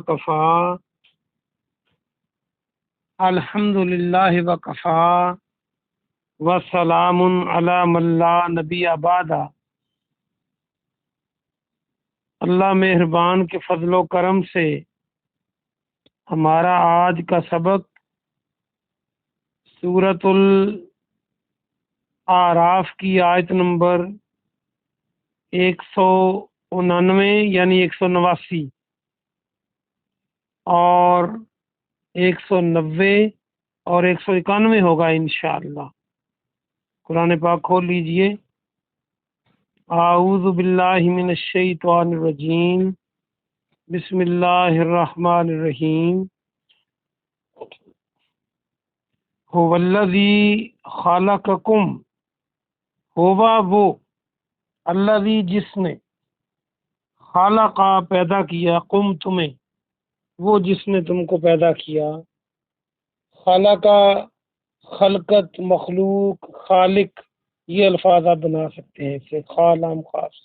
کفا الحمد للہ وکفا وسلام علی من لا نبی بعد۔ اللہ مہربان کے فضل و کرم سے ہمارا آج کا سبق سورۃ الاعراف کی آیت نمبر 199 یعنی 189 اور 190 اور 191 ہوگا انشاءاللہ۔ قرآن پاک کھول لیجئے۔ اعوذ باللہ من الشیطان الرجیم، بسم اللہ الرحمن الرحیم۔ هو الذی خلقکم، ہوا وہ، الذی جس نے، خلق پیدا کیا، قم تمہیں، وہ جس نے تم کو پیدا کیا، خلق خلقت، مخلوق، خالق، یہ الفاظ آپ بنا سکتے ہیں، اسے خالام خاص۔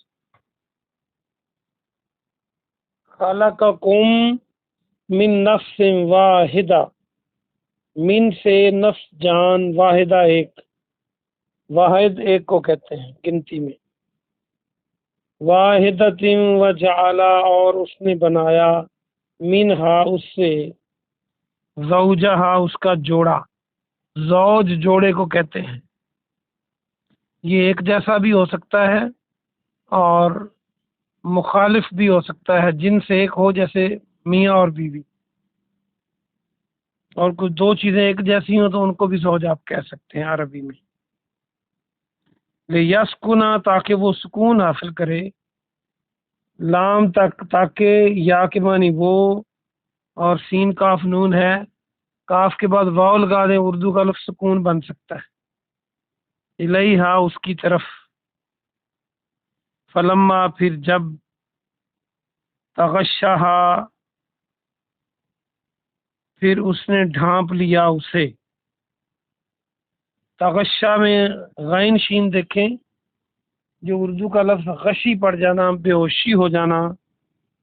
خلقکم من نفس واحدہ، من سے نفس جان، واحدہ ایک، واحد ایک کو کہتے ہیں گنتی میں، واحدۃ وجعل، اور اس نے بنایا، منہا اس سے، زوجہا اس کا جوڑا، زوج جوڑے کو کہتے ہیں۔ یہ ایک جیسا بھی ہو سکتا ہے اور مخالف بھی ہو سکتا ہے، جن سے ایک ہو، جیسے میاں اور بیوی، اور کچھ دو چیزیں ایک جیسی ہوں تو ان کو بھی زوج آپ کہہ سکتے ہیں عربی میں۔ لیسکنا، تاکہ وہ سکون حاصل کرے، لام تک، تاکہ، یا کے معنی وہ، اور سین کاف نون ہے، کاف کے بعد واو لگا دیں، اردو کا لفظ سکون بن سکتا ہے۔ الیہا اس کی طرف، فلما پھر جب، تغشہا پھر اس نے ڈھانپ لیا اسے، تغشہ میں غین شین دیکھیں، جو اردو کا لفظ غشی پڑ جانا، بے ہوشی ہو جانا،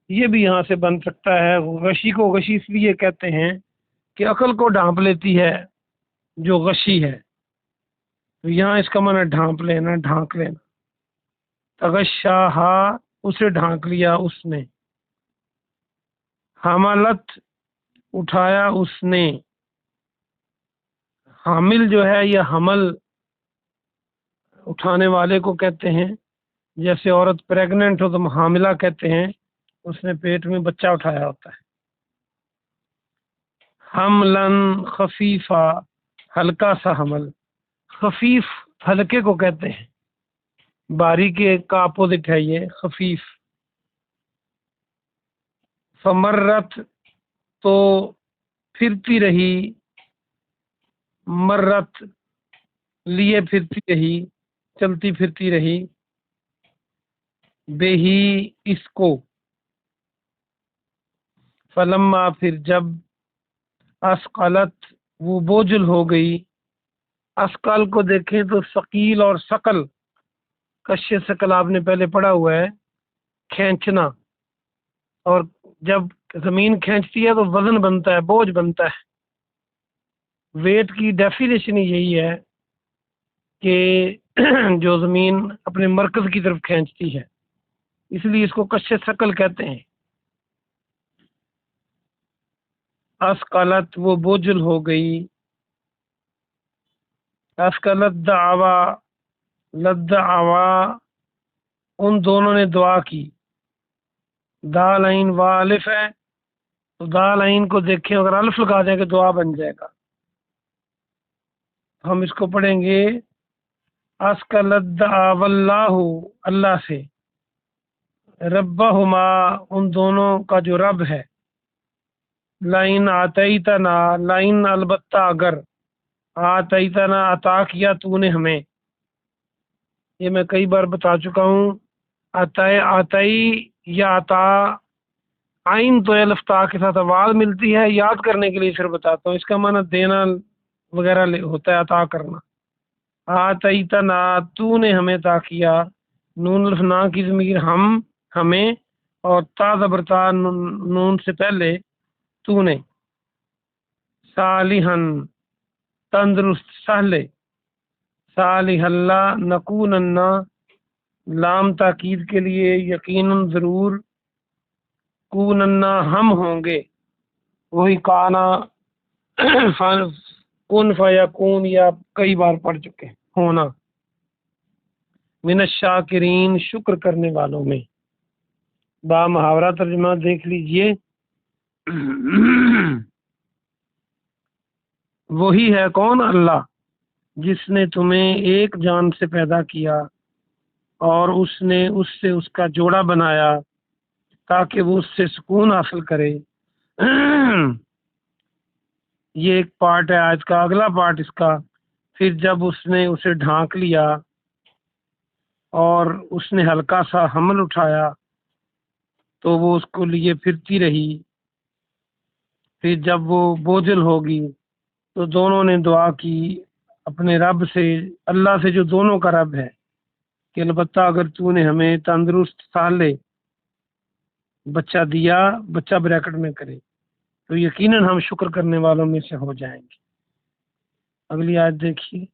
یہ بھی یہاں سے بن سکتا ہے۔ غشی کو غشی اس لیے کہتے ہیں کہ عقل کو ڈھانپ لیتی ہے جو غشی ہے، تو یہاں اس کا معنی ڈھانپ لینا، ڈھانک لینا۔ تغشاہا اسے ڈھانک لیا اس نے، حملت اٹھایا اس نے، حامل جو ہے یہ حمل اٹھانے والے کو کہتے ہیں، جیسے عورت پریگننٹ ہو تو حاملہ کہتے ہیں، اس نے پیٹ میں بچہ اٹھایا ہوتا ہے۔ حملن خفیفہ، ہلکا سا حمل، خفیف ہلکے کو کہتے ہیں، باریک کا اپوزٹ ہے یہ خفیف۔ فمرت تو پھرتی رہی، مرت لیے پھرتی رہی، چلتی پھرتی رہی، بہی اس کو، فلما پھر جب، اسقلت وہ بوجھل ہو گئی۔ اسقل کو دیکھیں تو ثقیل اور ثقل، کش ثقل آپ نے پہلے پڑھا ہوا ہے، کھینچنا، اور جب زمین کھینچتی ہے تو وزن بنتا ہے، بوجھ بنتا ہے۔ ویٹ کی ڈیفینیشن یہی ہے کہ جو زمین اپنے مرکز کی طرف کھینچتی ہے، اس لیے اس کو کش ثقل کہتے ہیں۔ اسقلت وہ بوجھل ہو گئی، اسقلت دعوا، لدعوا ان دونوں نے دعا کی۔ دال عین وا الف ہے تو دال عین کو دیکھیں، اگر الف لگا دیں کہ دعا بن جائے گا، ہم اس کو پڑھیں گے اسقلت دعوا اللہ، اللہ سے، ربہما ان دونوں کا جو رب ہے، لئن آتیتنا، لئن البتہ اگر، آتیتنا عطا کیا تو نے ہمیں، یہ میں کئی بار بتا چکا ہوں، عطائی یا عطا، عین تو الف تا کے ساتھ آواز ملتی ہے، یاد کرنے کے لیے پھر بتاتا ہوں، اس کا معنی دینا وغیرہ ہوتا ہے، عطا کرنا۔ آتیتنا تو نے ہمیں عطا کیا، نون الف نا کی ضمیر ہم، ہمیں، اور تا زبرتا نون سے پہلے تو نے، صالحن تندرست، سہلے، صالح اللہ، نکونن لام تاکید کے لیے، یقیناً ضرور، کونن ہم ہوں گے، وہی کانا کن فیکون یا کئی بار پڑھ چکے ہونا، من الشاکرین شکر کرنے والوں میں۔ با محاورہ ترجمہ دیکھ لیجئے۔ وہی ہے کون؟ اللہ، جس نے تمہیں ایک جان سے پیدا کیا اور اس نے اس سے اس کا جوڑا بنایا تاکہ وہ اس سے سکون حاصل کرے۔ یہ ایک پارٹ ہے آج کا۔ اگلا پارٹ اس کا، پھر جب اس نے اسے ڈھانک لیا اور اس نے ہلکا سا حمل اٹھایا تو وہ اس کو لیے پھرتی رہی، پھر جب وہ بوجھل ہوگی تو دونوں نے دعا کی اپنے رب سے، اللہ سے جو دونوں کا رب ہے، کہ البتہ اگر تو نے ہمیں تندرست سالے بچہ دیا، بچہ بریکٹ میں کرے، تو یقیناً ہم شکر کرنے والوں میں سے ہو جائیں گے۔ اگلی آیت دیکھیے۔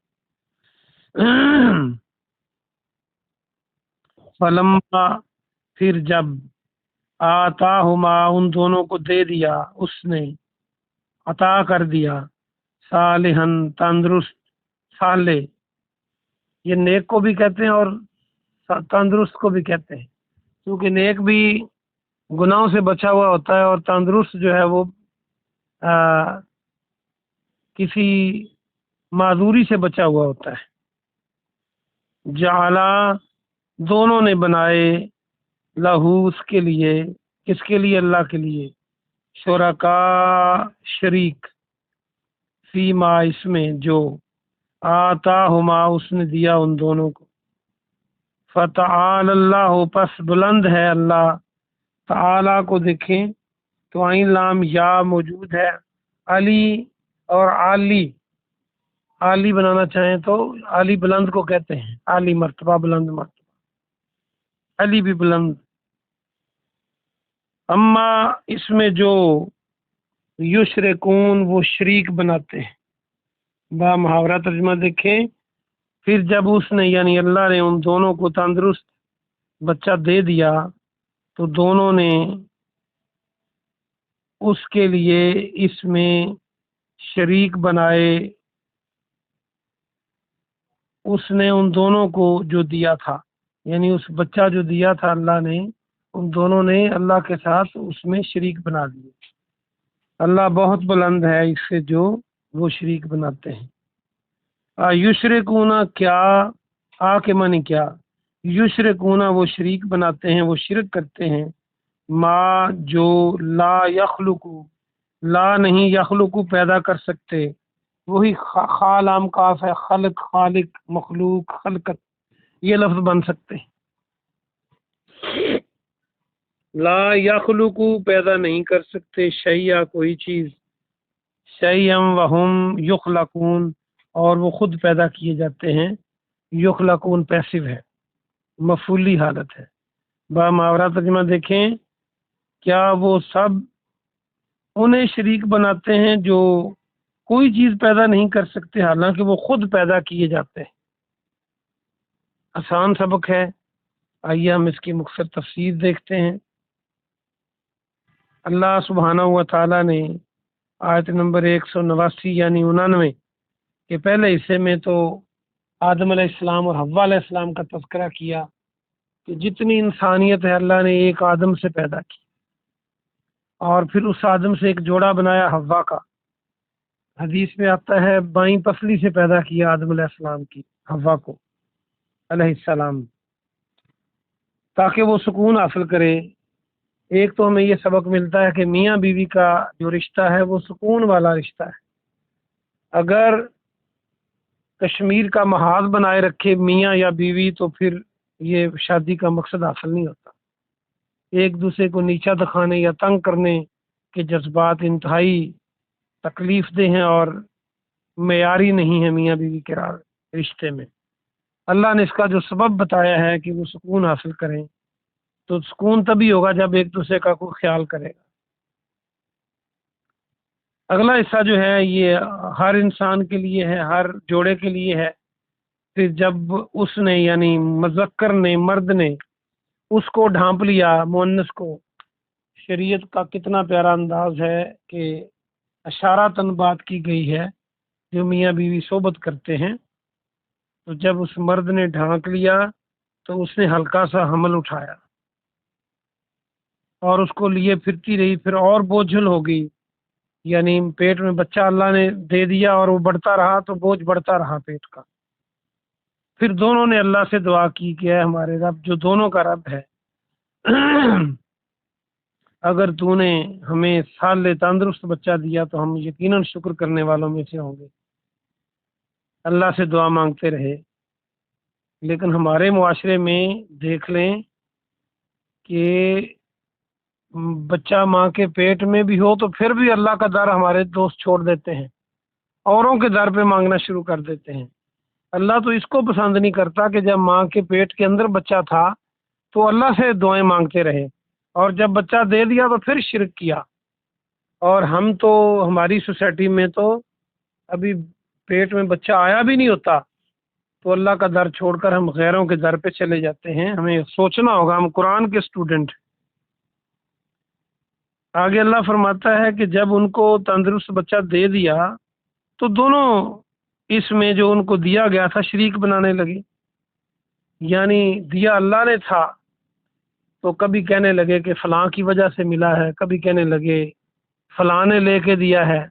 فلما، پھر جب، آتاہما ان دونوں کو دے دیا، اس نے عطا کر دیا، صالحن تندرست، صالح یہ نیک کو بھی کہتے ہیں اور تندرست کو بھی کہتے ہیں، کیونکہ نیک بھی گناہوں سے بچا ہوا ہوتا ہے اور تندرست جو ہے وہ کسی معذوری سے بچا ہوا ہوتا ہے۔ جعلا دونوں نے بنائے، لہو اس کے لیے، کس کے لیے؟ اللہ کے لیے، شرکا شریک، فیما اس میں جو، آتاہما اس نے دیا ان دونوں کو، فتعال اللہ پس بلند ہے اللہ، تعالی کو دیکھیں تو عین لام یا موجود ہے، علی اور عالی، عالی بنانا چاہیں تو عالی بلند کو کہتے ہیں، عالی مرتبہ، بلند مرتبہ، علی بھی بلند۔ اما اس میں جو، یشرکون وہ شریک بناتے ہیں۔ با محاورہ ترجمہ دیکھیں۔ پھر جب اس نے یعنی اللہ نے ان دونوں کو تندرست بچہ دے دیا تو دونوں نے اس کے لیے اس میں شریک بنائے، اس نے ان دونوں کو جو دیا تھا، یعنی اس بچہ جو دیا تھا اللہ نے، ان دونوں نے اللہ کے ساتھ اس میں شریک بنا دیے۔ اللہ بہت بلند ہے اس سے جو وہ شریک بناتے ہیں۔ یشرکون کیا، آ کے معنی کیا، یشرکون وہ شریک بناتے ہیں، وہ شرک کرتے ہیں، ما جو، لا یخلق لا نہیں، یخلق پیدا کر سکتے، وہی خالام کاف ہے، خلق، خالق، مخلوق، خلقت، یہ لفظ بن سکتے ہیں۔ لا یخلق پیدا نہیں کر سکتے، شیء کوئی چیز، شیئا وہم یخلقون اور وہ خود پیدا کیے جاتے ہیں، یخلقون پیسو ہے، مفعولی حالت ہے۔ با محاورہ ترجمہ دیکھیں، کیا وہ سب انہیں شریک بناتے ہیں جو کوئی چیز پیدا نہیں کر سکتے حالانکہ وہ خود پیدا کیے جاتے ہیں۔ آسان سبق ہے، آئیے ہم اس کی مختصر تفسیر دیکھتے ہیں۔ اللہ سبحانہ و تعالیٰ نے آیت نمبر 189 یعنی 99 کے پہلے حصے میں تو آدم علیہ السلام اور حوا علیہ السلام کا تذکرہ کیا کہ جتنی انسانیت ہے اللہ نے ایک آدم سے پیدا کی، اور پھر اس آدم سے ایک جوڑا بنایا حوا کا۔ حدیث میں آتا ہے بائیں پسلی سے پیدا کیا آدم علیہ السلام کی حوا کو علیہ السلام، تاکہ وہ سکون حاصل کرے۔ ایک تو ہمیں یہ سبق ملتا ہے کہ میاں بیوی کا جو رشتہ ہے وہ سکون والا رشتہ ہے۔ اگر کشمیر کا محاذ بنائے رکھے میاں یا بیوی تو پھر یہ شادی کا مقصد حاصل نہیں ہوتا۔ ایک دوسرے کو نیچا دکھانے یا تنگ کرنے کے جذبات انتہائی تکلیف دہ ہیں اور معیاری نہیں ہیں میاں بیوی کے رشتے میں۔ اللہ نے اس کا جو سبب بتایا ہے کہ وہ سکون حاصل کریں، تو سکون تبھی ہوگا جب ایک دوسرے کا کوئی خیال کرے گا۔ اگلا حصہ جو ہے یہ ہر انسان کے لیے ہے، ہر جوڑے کے لیے ہے۔ پھر جب اس نے یعنی مذکر نے، مرد نے اس کو ڈھانپ لیا مؤنث کو، شریعت کا کتنا پیارا انداز ہے کہ اشارتاً بات کی گئی ہے، جو میاں بیوی صحبت کرتے ہیں، تو جب اس مرد نے ڈھانک لیا تو اس نے ہلکا سا حمل اٹھایا اور اس کو لیے پھرتی رہی، پھر اور بوجھل ہو گئی، یعنی پیٹ میں بچہ اللہ نے دے دیا اور وہ بڑھتا رہا تو بوجھ بڑھتا رہا پیٹ کا۔ پھر دونوں نے اللہ سے دعا کی کہ اے ہمارے رب جو دونوں کا رب ہے، اگر تو نے ہمیں سال تندرست بچہ دیا تو ہم یقیناً شکر کرنے والوں میں سے ہوں گے۔ اللہ سے دعا مانگتے رہے، لیکن ہمارے معاشرے میں دیکھ لیں کہ بچہ ماں کے پیٹ میں بھی ہو تو پھر بھی اللہ کا در ہمارے دوست چھوڑ دیتے ہیں، اوروں کے در پہ مانگنا شروع کر دیتے ہیں۔ اللہ تو اس کو پسند نہیں کرتا کہ جب ماں کے پیٹ کے اندر بچہ تھا تو اللہ سے دعائیں مانگتے رہے، اور جب بچہ دے دیا تو پھر شرک کیا۔ اور ہم تو ہماری سوسائٹی میں تو ابھی پیٹ میں بچہ آیا بھی نہیں ہوتا تو اللہ کا در چھوڑ کر ہم غیروں کے در پہ چلے جاتے ہیں۔ ہمیں سوچنا ہوگا، ہم قرآن کے اسٹوڈنٹ۔ آگے اللہ فرماتا ہے کہ جب ان کو تندرست بچہ دے دیا تو دونوں اس میں جو ان کو دیا گیا تھا شریک بنانے لگے، یعنی دیا اللہ نے تھا تو کبھی کہنے لگے کہ فلاں کی وجہ سے ملا ہے، کبھی کہنے لگے فلاں نے لے کے دیا ہے۔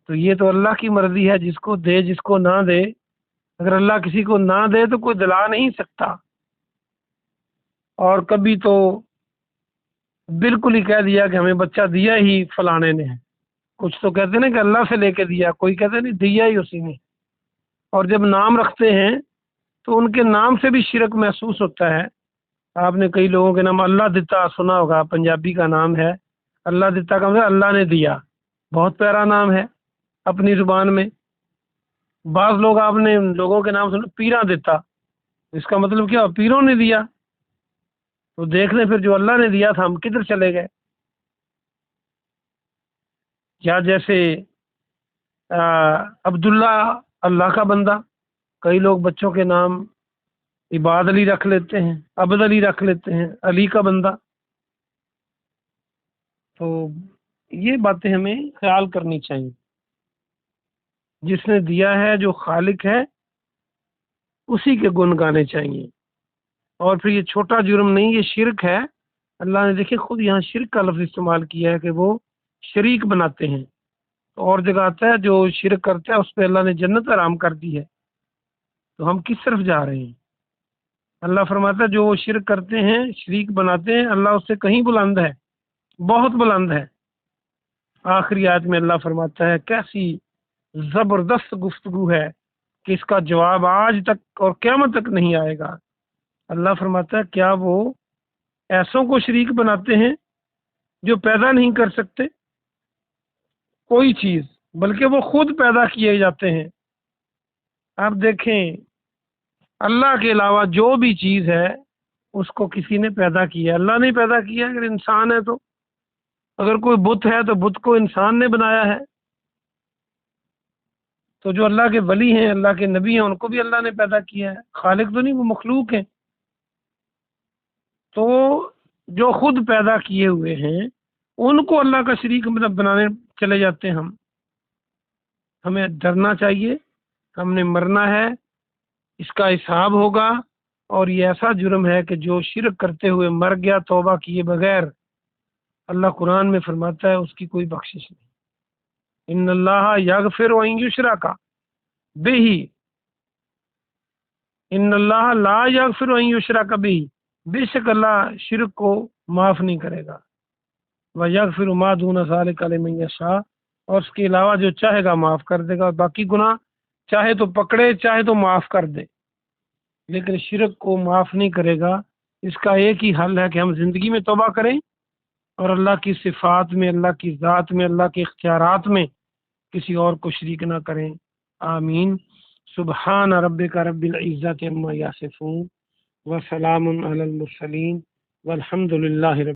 تو یہ تو اللہ کی مرضی ہے، جس کو دے جس کو نہ دے۔ اگر اللہ کسی کو نہ دے تو کوئی دلا نہیں سکتا، اور کبھی تو بالکل ہی کہہ دیا کہ ہمیں بچہ دیا ہی فلانے نے ہے۔ کچھ تو کہتے ہیں نا کہ اللہ سے لے کے دیا، کوئی کہتے نہیں دیا ہی اسی نے۔ اور جب نام رکھتے ہیں تو ان کے نام سے بھی شرک محسوس ہوتا ہے۔ آپ نے کئی لوگوں کے نام اللہ دتا سنا ہوگا، پنجابی کا نام ہے اللہ دتا کا مطلب اللہ نے دیا، بہت پیارا نام ہے اپنی زبان میں۔ بعض لوگ آپ نے لوگوں کے نام سنا پیرا دیتا، اس کا مطلب کیا؟ پیروں نے دیا۔ تو دیکھ لیں پھر جو اللہ نے دیا تھا ہم کدھر چلے گئے؟ یا جیسے عبداللہ اللہ کا بندہ، کئی لوگ بچوں کے نام عباد علی رکھ لیتے ہیں، عبد علی رکھ لیتے ہیں، علی کا بندہ۔ تو یہ باتیں ہمیں خیال کرنی چاہیے۔ جس نے دیا ہے جو خالق ہے اسی کے گن گانے چاہیے۔ اور پھر یہ چھوٹا جرم نہیں، یہ شرک ہے۔ اللہ نے دیکھیں خود یہاں شرک کا لفظ استعمال کیا ہے کہ وہ شریک بناتے ہیں۔ تو اور جگہ آتا ہے جو شرک کرتا ہے اس پہ اللہ نے جنت حرام کر دی ہے۔ تو ہم کس طرف جا رہے ہیں؟ اللہ فرماتا ہے جو وہ شرک کرتے ہیں، شریک بناتے ہیں، اللہ اس سے کہیں بلند ہے، بہت بلند ہے۔ آخری آیت میں اللہ فرماتا ہے کیسی زبردست گفتگو ہے کہ اس کا جواب آج تک اور قیامت تک نہیں آئے گا۔ اللہ فرماتا ہے کیا وہ ایسوں کو شریک بناتے ہیں جو پیدا نہیں کر سکتے کوئی چیز، بلکہ وہ خود پیدا کیے جاتے ہیں۔ آپ دیکھیں اللہ کے علاوہ جو بھی چیز ہے اس کو کسی نے پیدا کیا، اللہ نے پیدا کیا۔ اگر انسان ہے تو، اگر کوئی بت ہے تو بت کو انسان نے بنایا ہے۔ تو جو اللہ کے ولی ہیں، اللہ کے نبی ہیں، ان کو بھی اللہ نے پیدا کیا ہے۔ خالق تو نہیں، وہ مخلوق ہیں۔ تو جو خود پیدا کیے ہوئے ہیں ان کو اللہ کا شریک بنانے چلے جاتے ہیں ہم۔ ہمیں ڈرنا چاہیے، ہم نے مرنا ہے، اس کا حساب ہوگا، اور یہ ایسا جرم ہے کہ جو شرک کرتے ہوئے مر گیا توبہ کیے بغیر، اللہ قرآن میں فرماتا ہے اس کی کوئی بخشش نہیں۔ ان اللہ یغفر ان یشرک بہ، ان اللہ لا یغفر ان یشرک بہ، بے شک اللہ شرک کو معاف نہیں کرے گا۔ وَيَغْفِرُ مَا دُونَ ذَلِكَ لِمَن يَشَاءُ، اور اس کے علاوہ جو چاہے گا معاف کر دے گا۔ اور باقی گناہ چاہے تو پکڑے چاہے تو معاف کر دے، لیکن شرک کو معاف نہیں کرے گا۔ اس کا ایک ہی حل ہے کہ ہم زندگی میں توبہ کریں اور اللہ کی صفات میں، اللہ کی ذات میں، اللہ کے اختیارات میں کسی اور کو شریک نہ کریں۔ آمین۔ سبحان ربک رب العزت عما یصفون، وسلام علی المرسلین والحمد للہ رب